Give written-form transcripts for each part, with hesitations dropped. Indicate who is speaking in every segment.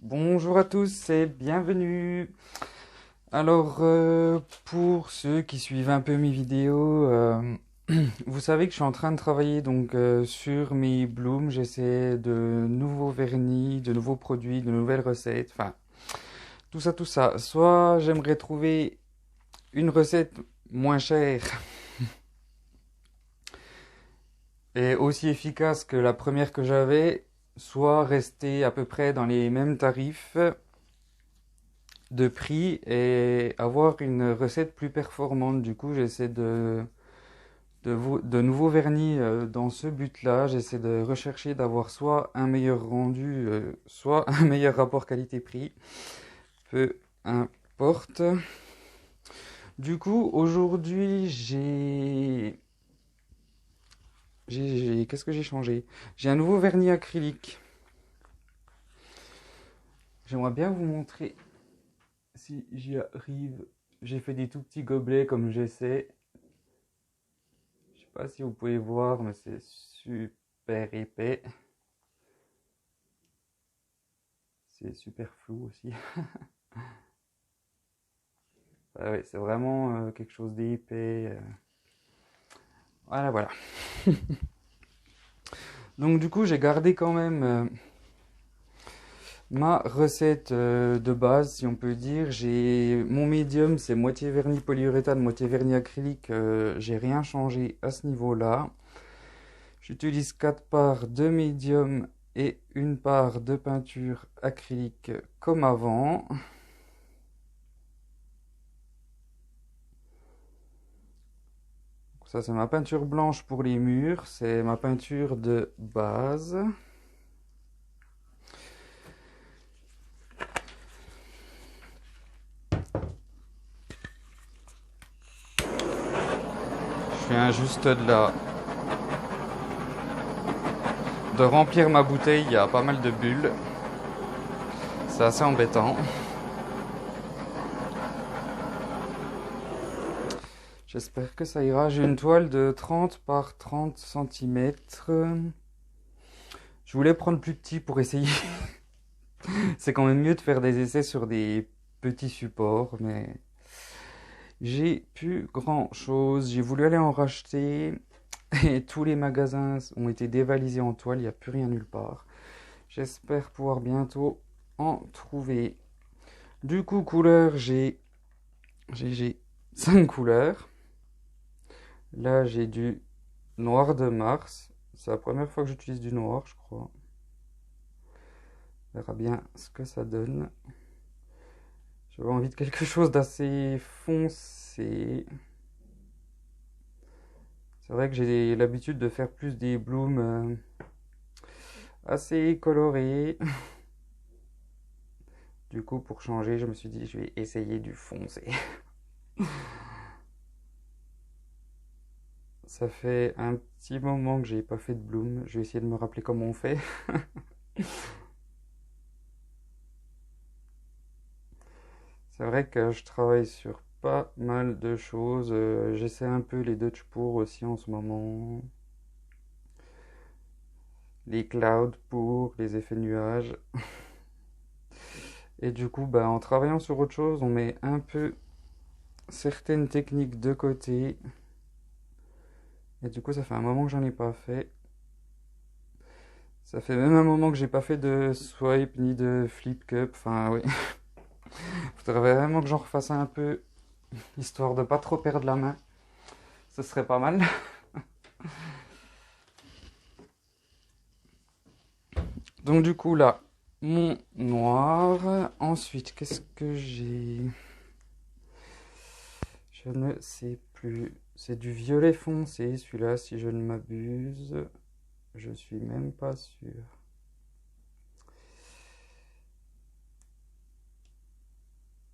Speaker 1: Bonjour à tous et bienvenue. Alors, pour ceux qui suivent un peu mes vidéos, vous savez que je suis en train de travailler sur mes blooms. J'essaie de nouveaux vernis, de nouveaux produits, de nouvelles recettes. Enfin, tout ça, tout ça. Soit j'aimerais trouver une recette moins chère et aussi efficace que la première que j'avais, soit rester à peu près dans les mêmes tarifs de prix et avoir une recette plus performante. Du coup, j'essaie de nouveaux vernis dans ce but-là. J'essaie de rechercher d'avoir soit un meilleur rendu, soit un meilleur rapport qualité-prix. Peu importe. Du coup, aujourd'hui, qu'est-ce que j'ai changé? J'ai un nouveau vernis acrylique. J'aimerais bien vous montrer si j'y arrive. J'ai fait des tout petits gobelets comme j'essaie. Je sais pas si vous pouvez voir, mais c'est super épais. C'est super flou aussi. Ah ouais, c'est vraiment quelque chose d'épais. Voilà, voilà. Donc du coup, j'ai gardé quand même ma recette de base, si on peut dire. J'ai mon médium, c'est moitié vernis polyuréthane, moitié vernis acrylique. J'ai rien changé à ce niveau-là. J'utilise 4 parts de médium et une part de peinture acrylique comme avant. Ça, c'est ma peinture blanche pour les murs. C'est ma peinture de base. Je viens juste de remplir ma bouteille. Il y a pas mal de bulles. C'est assez embêtant. J'espère que ça ira. J'ai une toile de 30 par 30 cm. Je voulais prendre plus petit pour essayer. C'est quand même mieux de faire des essais sur des petits supports, mais j'ai plus grand chose. J'ai voulu aller en racheter et tous les magasins ont été dévalisés en toile. Il n'y a plus rien nulle part. J'espère pouvoir bientôt en trouver. Du coup, couleur, j'ai 5 couleurs. Là, j'ai du noir de Mars. C'est la première fois que j'utilise du noir, je crois. On verra bien ce que ça donne. J'avais envie de quelque chose d'assez foncé. C'est vrai que j'ai l'habitude de faire plus des blooms assez colorés. Du coup, pour changer, je me suis dit, je vais essayer du foncé. Ça fait un petit moment que j'ai pas fait de bloom. Je vais essayer de me rappeler comment on fait. C'est vrai que je travaille sur pas mal de choses. J'essaie un peu les Dutch pour aussi en ce moment. Les clouds pour les effets nuages. Et du coup, bah, en travaillant sur autre chose, on met un peu certaines techniques de côté. Et du coup, ça fait un moment que j'en ai pas fait. Ça fait même un moment que j'ai pas fait de swipe ni de flip cup. Enfin, oui. Faudrait vraiment que j'en refasse un peu, histoire de pas trop perdre la main. Ce serait pas mal. Donc du coup là, mon noir. Ensuite, qu'est-ce que j'ai? Je ne sais plus. C'est du violet foncé, celui-là, si je ne m'abuse. Je suis même pas sûr.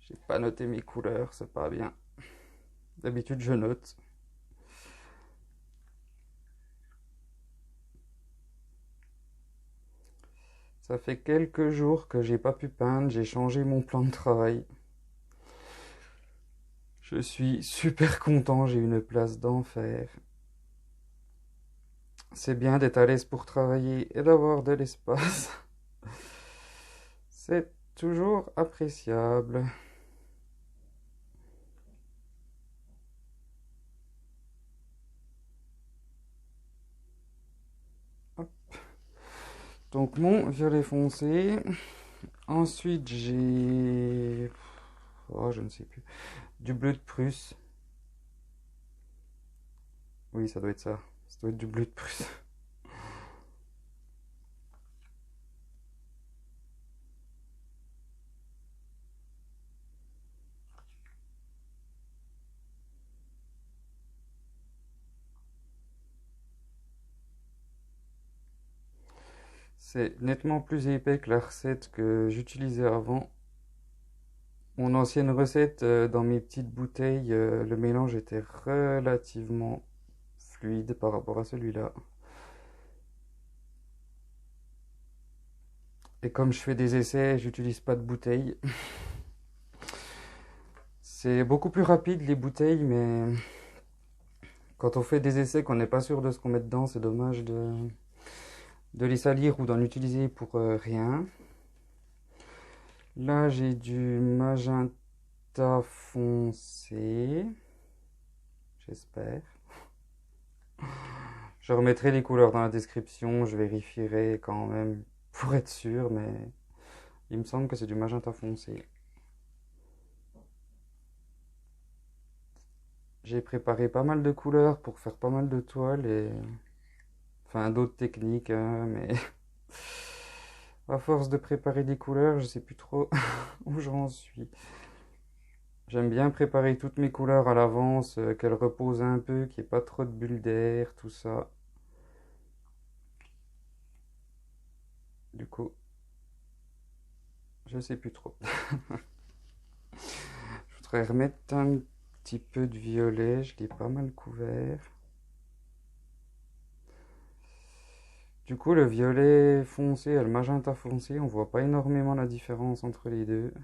Speaker 1: J'ai pas noté mes couleurs, c'est pas bien. D'habitude, je note. Ça fait quelques jours que j'ai pas pu peindre, j'ai changé mon plan de travail. Je suis super content, j'ai une place d'enfer. C'est bien d'être à l'aise pour travailler et d'avoir de l'espace. C'est toujours appréciable. Hop. Donc mon violet foncé. Ensuite j'ai... Oh, je ne sais plus. Du bleu de Prusse. Oui, ça doit être ça. Ça doit être du bleu de Prusse. C'est nettement plus épais que la recette que j'utilisais avant. Mon ancienne recette, dans mes petites bouteilles, le mélange était relativement fluide par rapport à celui-là. Et comme je fais des essais, j'utilise pas de bouteilles. C'est beaucoup plus rapide les bouteilles, mais quand on fait des essais qu'on n'est pas sûr de ce qu'on met dedans, c'est dommage de les salir ou d'en utiliser pour rien. Là, j'ai du magenta foncé. J'espère. Je remettrai les couleurs dans la description, je vérifierai quand même pour être sûr, mais il me semble que c'est du magenta foncé. J'ai préparé pas mal de couleurs pour faire pas mal de toiles et... Enfin, d'autres techniques, hein, mais... À force de préparer des couleurs, je sais plus trop où j'en suis. J'aime bien préparer toutes mes couleurs à l'avance, qu'elles reposent un peu, qu'il n'y ait pas trop de bulles d'air, tout ça. Du coup, je sais plus trop. Je voudrais remettre un petit peu de violet, je l'ai pas mal couvert. Du coup, le violet foncé et le magenta foncé, on voit pas énormément la différence entre les deux.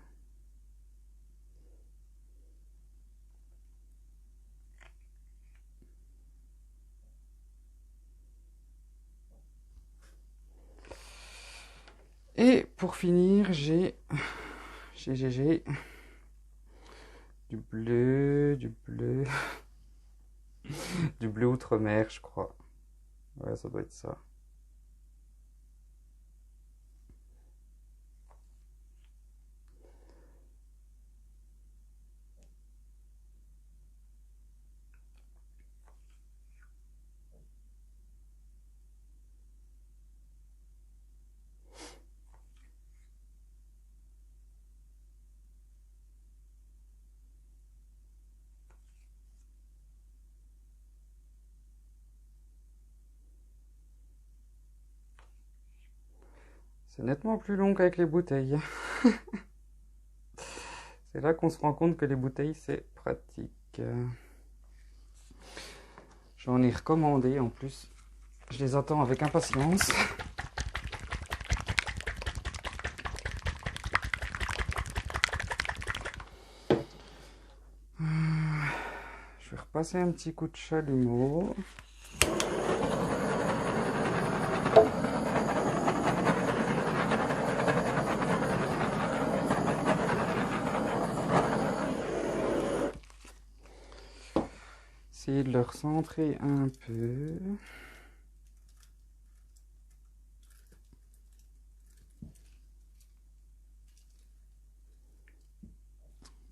Speaker 1: Et pour finir, j'ai du bleu, du bleu outre-mer, je crois. Ouais, ça doit être ça. C'est nettement plus long qu'avec les bouteilles. C'est là qu'on se rend compte que les bouteilles, c'est pratique. J'en ai recommandé en plus. Je les attends avec impatience. Je vais repasser un petit coup de chalumeau. Essayer de le recentrer un peu.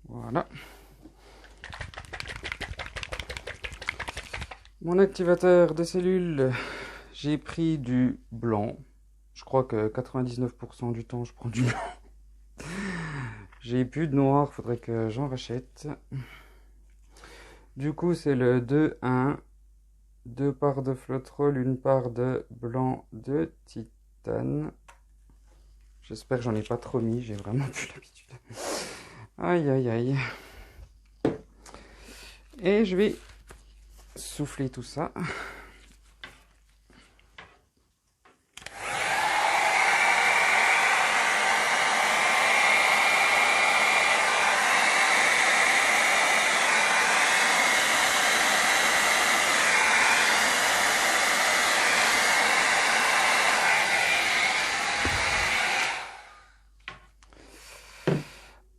Speaker 1: Voilà. Mon activateur de cellules, j'ai pris du blanc. Je crois que 99% du temps, je prends du blanc. J'ai plus de noir, faudrait que j'en rachète. Du coup, c'est le 2-1. 2 parts de flotrol, une part de blanc de titane. J'espère que j'en ai pas trop mis, j'ai vraiment plus l'habitude. Aïe aïe aïe. Et je vais souffler tout ça.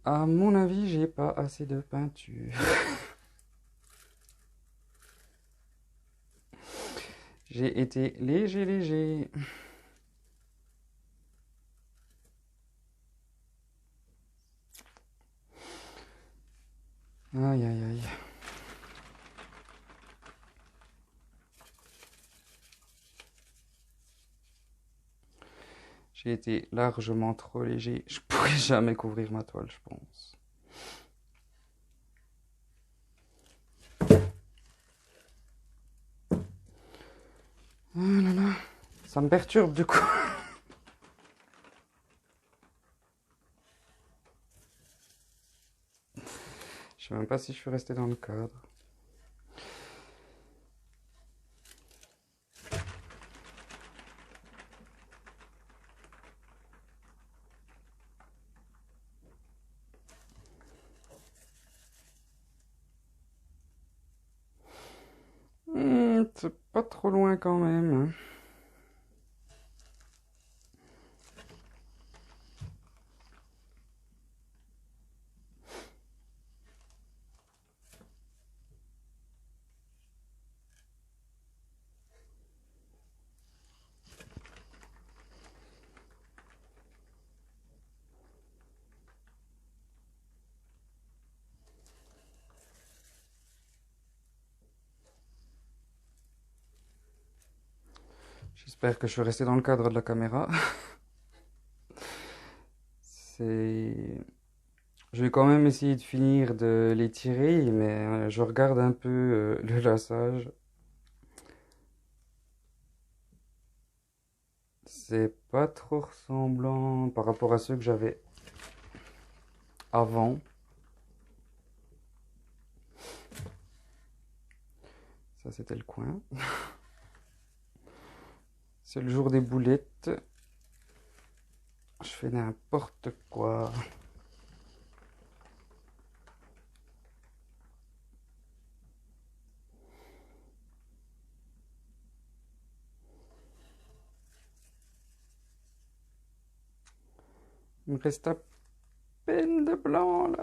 Speaker 1: À mon avis, j'ai pas assez de peinture. J'ai été léger. Aïe. J'ai été largement trop léger. Je pourrais jamais couvrir ma toile, je pense. Ah là là, ça me perturbe du coup. Je sais même pas si je suis resté dans le cadre. C'est pas trop loin quand même, hein. J'espère que je suis resté dans le cadre de la caméra. C'est... Je vais quand même essayer de finir de les tirer, mais je regarde un peu le lassage. C'est pas trop ressemblant par rapport à ceux que j'avais avant. Ça, c'était le coin. C'est le jour des boulettes. Je fais n'importe quoi. Il me reste à peine de blanc là.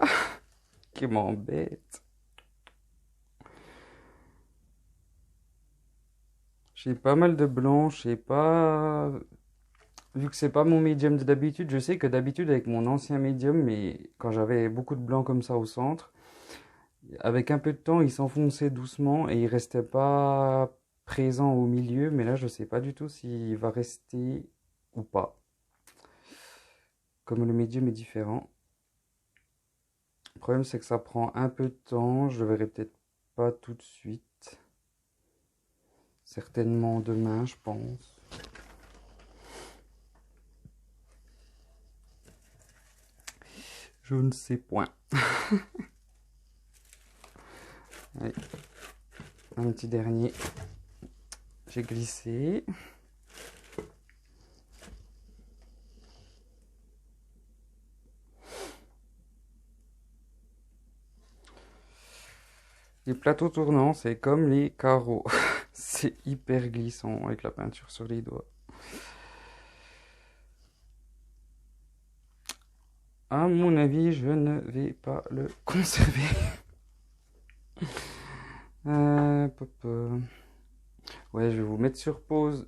Speaker 1: Qui m'embête. J'ai pas mal de blanc, je sais pas. Vu que c'est pas mon médium de d'habitude, je sais que d'habitude avec mon ancien médium, mais quand j'avais beaucoup de blanc comme ça au centre, avec un peu de temps, il s'enfonçait doucement et il restait pas présent au milieu, mais là je sais pas du tout s'il va rester ou pas. Comme le médium est différent. Le problème c'est que ça prend un peu de temps, je le verrai peut-être pas tout de suite. Certainement demain, je pense. Je ne sais point. Allez, un petit dernier. J'ai glissé. Les plateaux tournants, c'est comme les carreaux. C'est hyper glissant avec la peinture sur les doigts. À mon avis, je ne vais pas le conserver. Ouais, je vais vous mettre sur pause.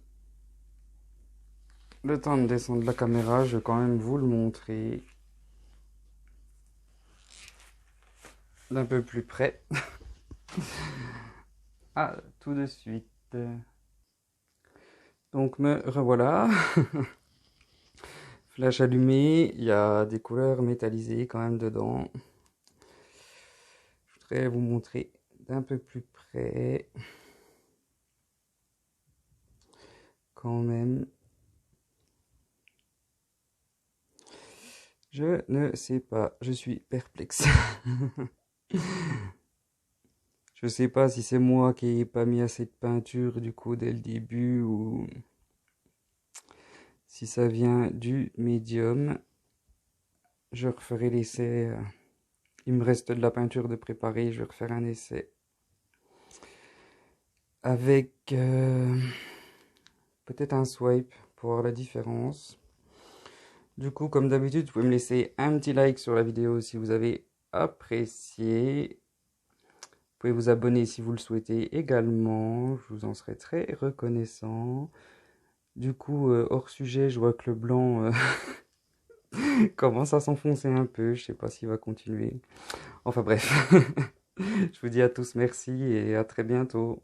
Speaker 1: Le temps de descendre la caméra, je vais quand même vous le montrer d'un peu plus près. Ah, tout de suite. Donc me revoilà. Flash allumé, il y a des couleurs métallisées quand même dedans. Je voudrais vous montrer d'un peu plus près. Quand même. Je ne sais pas, je suis perplexe. Je sais pas si c'est moi qui n'ai pas mis assez de peinture du coup dès le début ou si ça vient du médium. Je referai l'essai. Il me reste de la peinture de préparer, je vais refaire un essai. Avec peut-être un swipe pour voir la différence. Du coup, comme d'habitude, vous pouvez me laisser un petit like sur la vidéo si vous avez apprécié. Vous pouvez vous abonner si vous le souhaitez également. Je vous en serai très reconnaissant. Du coup, hors sujet, je vois que le blanc commence à s'enfoncer un peu. Je sais pas s'il va continuer. Enfin bref. Je vous dis à tous merci et à très bientôt.